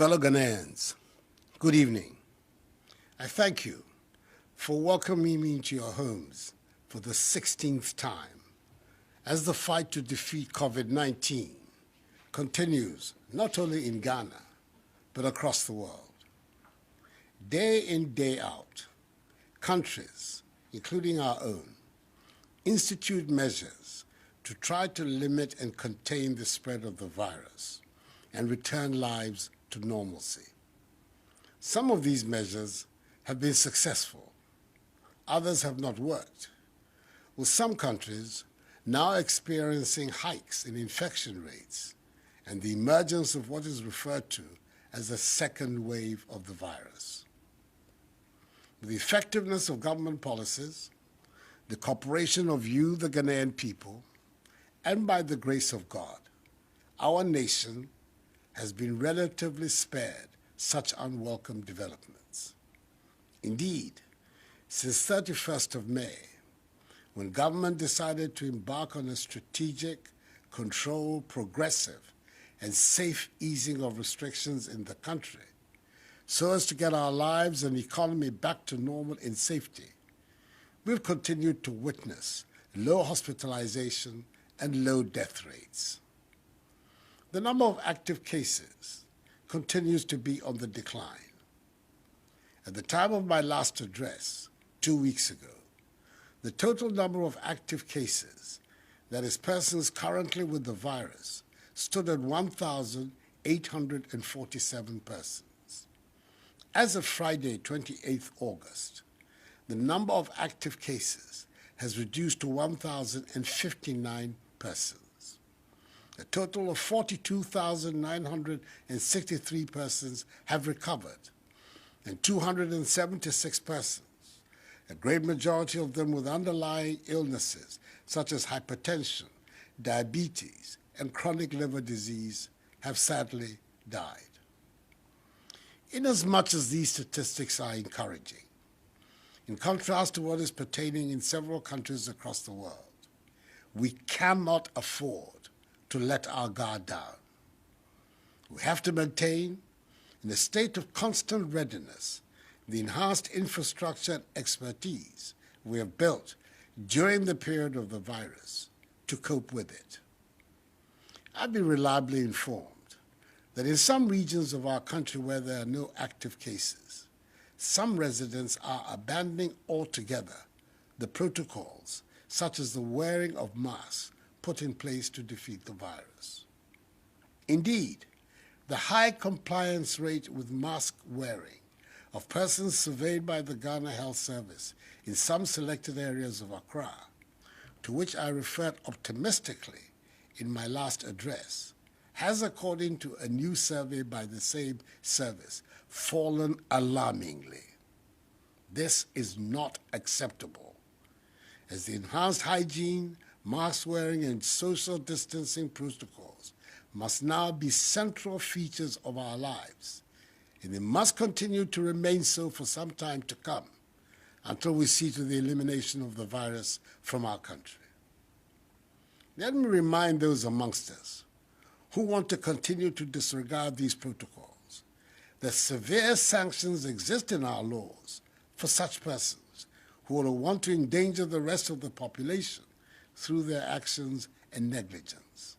Fellow Ghanaians, good evening. I thank you for welcoming me into your homes for the 16th time as the fight to defeat COVID-19 continues not only in Ghana, but across the world. Day in, day out, countries, including our own, institute measures to try to limit and contain the spread of the virus and return lives to normalcy. Some of these measures have been successful. Others have not worked, with some countries now experiencing hikes in infection rates and the emergence of what is referred to as a second wave of the virus. With the effectiveness of government policies, the cooperation of you, the Ghanaian people, and by the grace of God, our nation has been relatively spared such unwelcome developments. Indeed, since 31st of May, when government decided to embark on a strategic, controlled, progressive, and safe easing of restrictions in the country, so as to get our lives and economy back to normal in safety, we've continued to witness low hospitalization and low death rates. The number of active cases continues to be on the decline. At the time of my last address, 2 weeks ago, the total number of active cases, that is persons currently with the virus, stood at 1,847 persons. As of Friday, 28th August, the number of active cases has reduced to 1,059 persons. A total of 42,963 persons have recovered, and 276 persons, a great majority of them with underlying illnesses such as hypertension, diabetes, and chronic liver disease, have sadly died. Inasmuch as these statistics are encouraging, in contrast to what is pertaining in several countries across the world, we cannot afford to let our guard down. We have to maintain, in a state of constant readiness, the enhanced infrastructure and expertise we have built during the period of the virus to cope with it. I've been reliably informed that in some regions of our country where there are no active cases, some residents are abandoning altogether the protocols such as the wearing of masks put in place to defeat the virus. Indeed, the high compliance rate with mask wearing of persons surveyed by the Ghana Health Service in some selected areas of Accra, to which I referred optimistically in my last address, has, according to a new survey by the same service, fallen alarmingly. This is not acceptable, as the enhanced hygiene, mask wearing, and social distancing protocols must now be central features of our lives, and they must continue to remain so for some time to come until we see to the elimination of the virus from our country. Let me remind those amongst us who want to continue to disregard these protocols that severe sanctions exist in our laws for such persons who will want to endanger the rest of the population through their actions and negligence.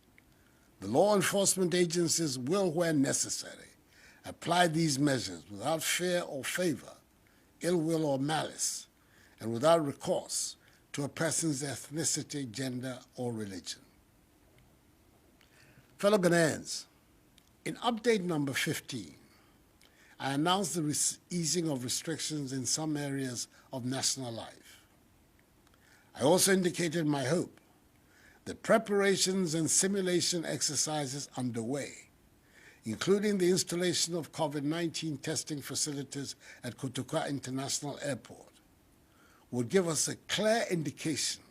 The law enforcement agencies will, where necessary, apply these measures without fear or favor, ill will or malice, and without recourse to a person's ethnicity, gender, or religion. Fellow Ghanaians, in update number 15, I announced the easing of restrictions in some areas of national life. I also indicated my hope that preparations and simulation exercises underway, including the installation of COVID-19 testing facilities at Kotoka International Airport, would give us a clear indication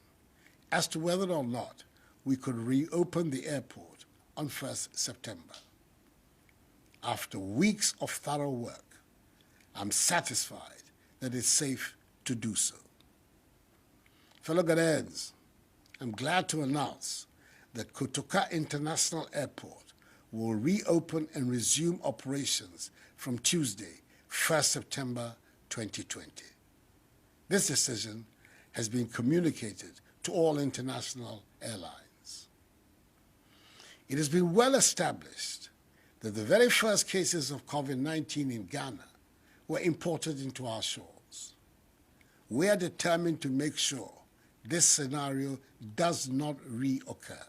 as to whether or not we could reopen the airport on 1st September. After weeks of thorough work, I'm satisfied that it's safe to do so. Fellow Ghanaians, I'm glad to announce that Kotoka International Airport will reopen and resume operations from Tuesday, 1st September 2020. This decision has been communicated to all international airlines. It has been well established that the very first cases of COVID-19 in Ghana were imported into our shores. We are determined to make sure this scenario does not reoccur.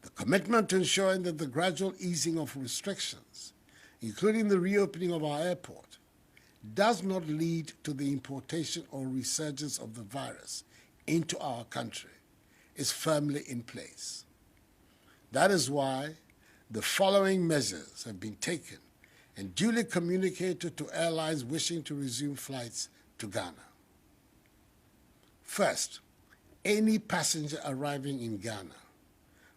The commitment to ensuring that the gradual easing of restrictions, including the reopening of our airport, does not lead to the importation or resurgence of the virus into our country is firmly in place. That is why the following measures have been taken and duly communicated to airlines wishing to resume flights to Ghana. First, any passenger arriving in Ghana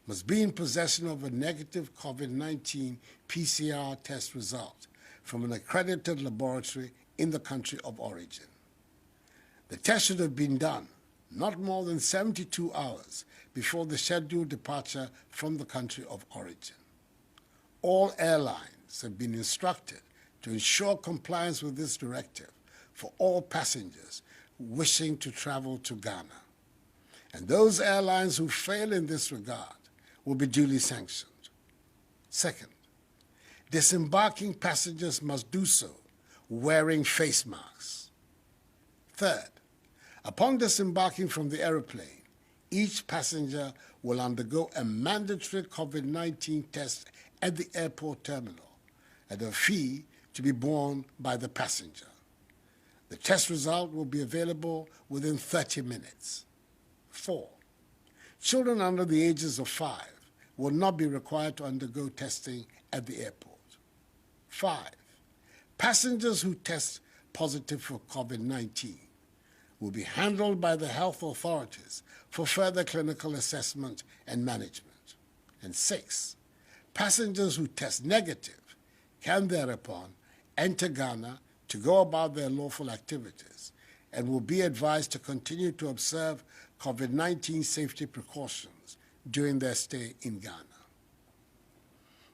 must be in possession of a negative COVID-19 PCR test result from an accredited laboratory in the country of origin. The test should have been done not more than 72 hours before the scheduled departure from the country of origin. All airlines have been instructed to ensure compliance with this directive for all passengers wishing to travel to Ghana. And those airlines who fail in this regard will be duly sanctioned. Second, disembarking passengers must do so wearing face masks. Third, upon disembarking from the aeroplane, each passenger will undergo a mandatory COVID-19 test at the airport terminal at a fee to be borne by the passenger. The test result will be available within 30 minutes. 4, children under the ages of 5 will not be required to undergo testing at the airport. 5, passengers who test positive for COVID-19 will be handled by the health authorities for further clinical assessment and management. And 6, passengers who test negative can thereupon enter Ghana to go about their lawful activities and will be advised to continue to observe COVID-19 safety precautions during their stay in Ghana.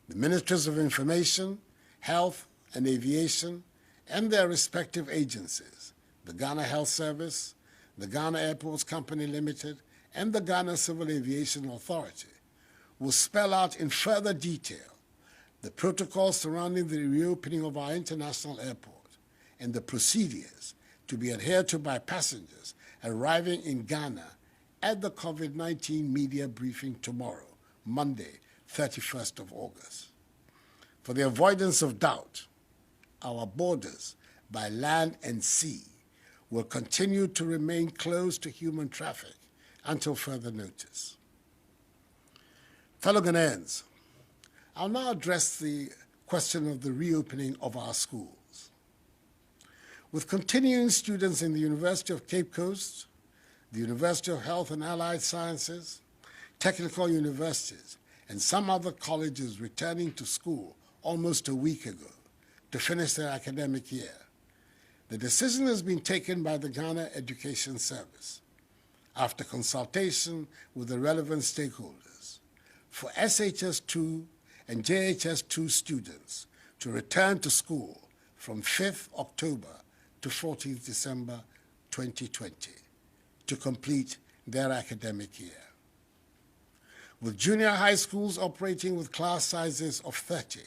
The Ministries of Information, Health and Aviation and their respective agencies, the Ghana Health Service, the Ghana Airports Company Limited, and the Ghana Civil Aviation Authority, will spell out in further detail the protocols surrounding the reopening of our international airport and the procedures to be adhered to by passengers arriving in Ghana at the COVID-19 media briefing tomorrow, Monday, 31st of August. For the avoidance of doubt, our borders by land and sea will continue to remain closed to human traffic until further notice. Fellow Ghanaians, I'll now address the question of the reopening of our schools. With continuing students in the University of Cape Coast, the University of Health and Allied Sciences, technical universities, and some other colleges returning to school almost a week ago to finish their academic year, the decision has been taken by the Ghana Education Service, after consultation with the relevant stakeholders, for SHS2 and JHS2 students to return to school from 5th October to 14th December 2020 to complete their academic year. With junior high schools operating with class sizes of 30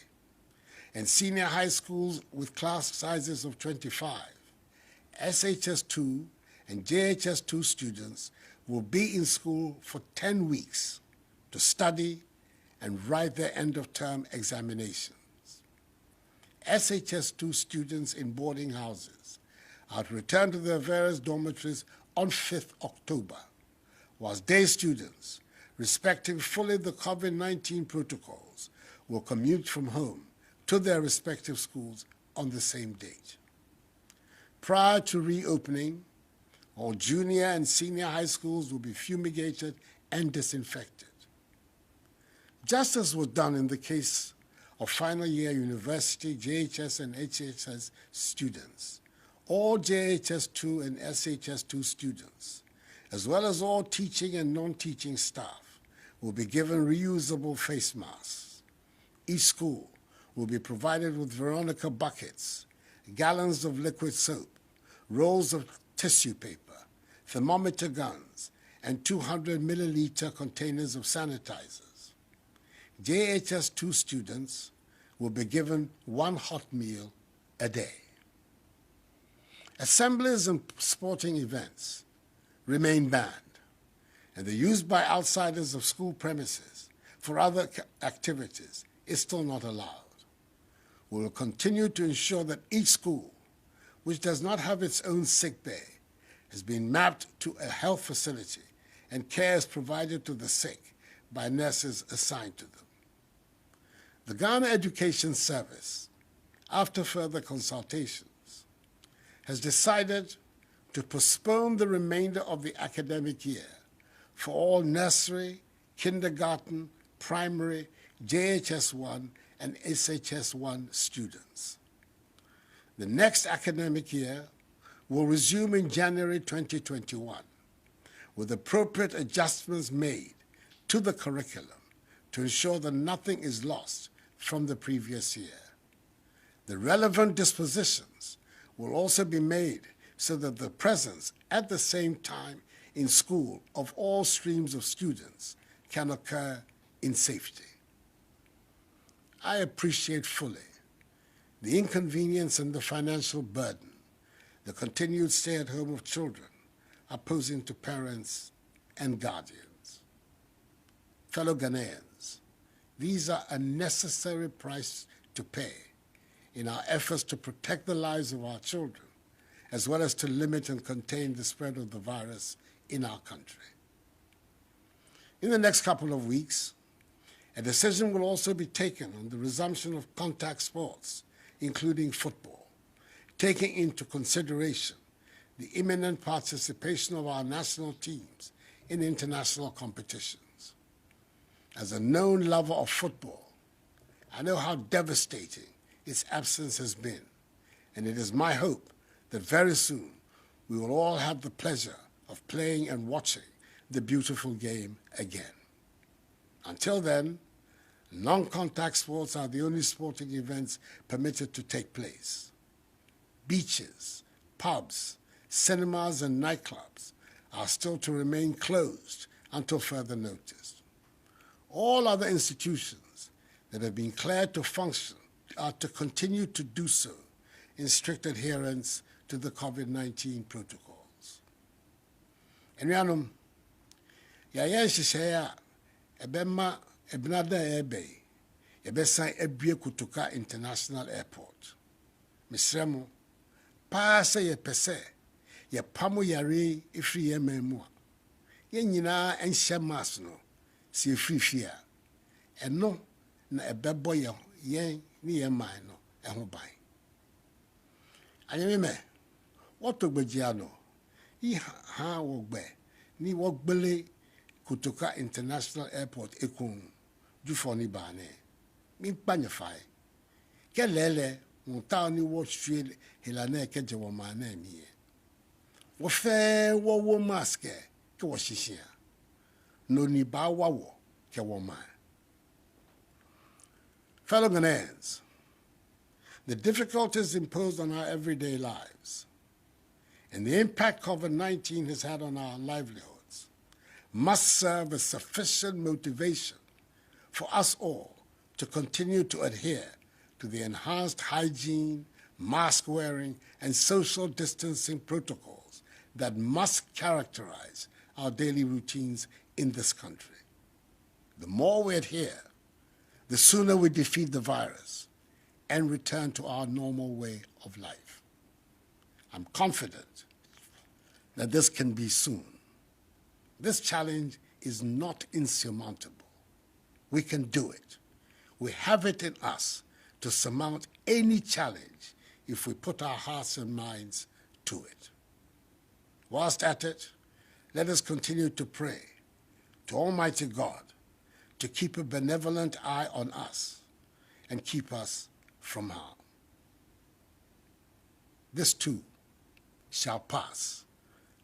and senior high schools with class sizes of 25, SHS2 and JHS2 students will be in school for 10 weeks to study and write their end-of-term examinations. SHS2 students in boarding houses are to return to their various dormitories on 5th October, whilst day students, respecting fully the COVID-19 protocols, will commute from home to their respective schools on the same date. Prior to reopening, all junior and senior high schools will be fumigated and disinfected. Just as was done in the case of final year university, JHS and HHS students, all JHS2 and SHS2 students, as well as all teaching and non-teaching staff, will be given reusable face masks. Each school will be provided with Veronica buckets, gallons of liquid soap, rolls of tissue paper, thermometer guns, and 200 milliliter containers of sanitizers. JHS2 students will be given one hot meal a day. Assemblies and sporting events remain banned, and the use by outsiders of school premises for other activities is still not allowed. We will continue to ensure that each school, which does not have its own sick bay, has been mapped to a health facility and care is provided to the sick by nurses assigned to them. The Ghana Education Service, after further consultations, has decided to postpone the remainder of the academic year for all nursery, kindergarten, primary, JHS1, and SHS1 students. The next academic year will resume in January 2021, with appropriate adjustments made to the curriculum to ensure that nothing is lost from the previous year. The relevant dispositions will also be made so that the presence at the same time in school of all streams of students can occur in safety. I appreciate fully the inconvenience and the financial burden the continued stay-at-home of children are posing to parents and guardians. Fellow Ghanaians, these are a necessary price to pay in our efforts to protect the lives of our children, as well as to limit and contain the spread of the virus in our country. In the next couple of weeks, a decision will also be taken on the resumption of contact sports, including football, taking into consideration the imminent participation of our national teams in international competitions. As a known lover of football, I know how devastating its absence has been, and it is my hope that very soon we will all have the pleasure of playing and watching the beautiful game again. Until then, non-contact sports are the only sporting events permitted to take place. Beaches, pubs, cinemas, and nightclubs are still to remain closed until further notice. All other institutions that have been cleared to function are to continue to do so in strict adherence to the COVID-19 protocols. Enuanom, yɛayɛ nhyehyɛeɛ a ɛbɛma ebinada ɛbɛyi yɛbɛsan abue Kotoka International Airport. Mesrɛ mo, paa sɛ yɛpɛ sɛ yɛpamo yare ɛfiri yɛn man mu a, yɛn nyinaa ɛnhyɛ mask no sɛ yɛfiri fie a, ɛno na ɛbɛbɔ yɛn ne yɛn man no ɛho ban. Anyememe, wɔtɔ gbagya no, yi ha wɔgbɛ ni wɔgbele Kotoka International Airport ekun jufo ni bane mi panyefai ke lele monta ni wo hwe helana ke je wo mana mi wo fe wo mask ke wo hihia no ni ba wa wo ke wo ma. Fellow Ghanaians, the difficulties imposed on our everyday lives and the impact COVID-19 has had on our livelihoods must serve as sufficient motivation for us all to continue to adhere to the enhanced hygiene, mask wearing, and social distancing protocols that must characterize our daily routines in this country. The more we adhere, the sooner we defeat the virus and return to our normal way of life. I'm confident that this can be soon. This challenge is not insurmountable. We can do it. We have it in us to surmount any challenge if we put our hearts and minds to it. Whilst at it, let us continue to pray to Almighty God to keep a benevolent eye on us and keep us from harm. This too shall pass,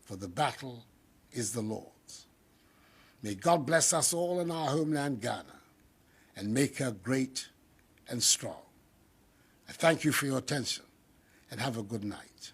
for the battle is the Lord's. May God bless us all in our homeland, Ghana, and make her great and strong. I thank you for your attention and have a good night.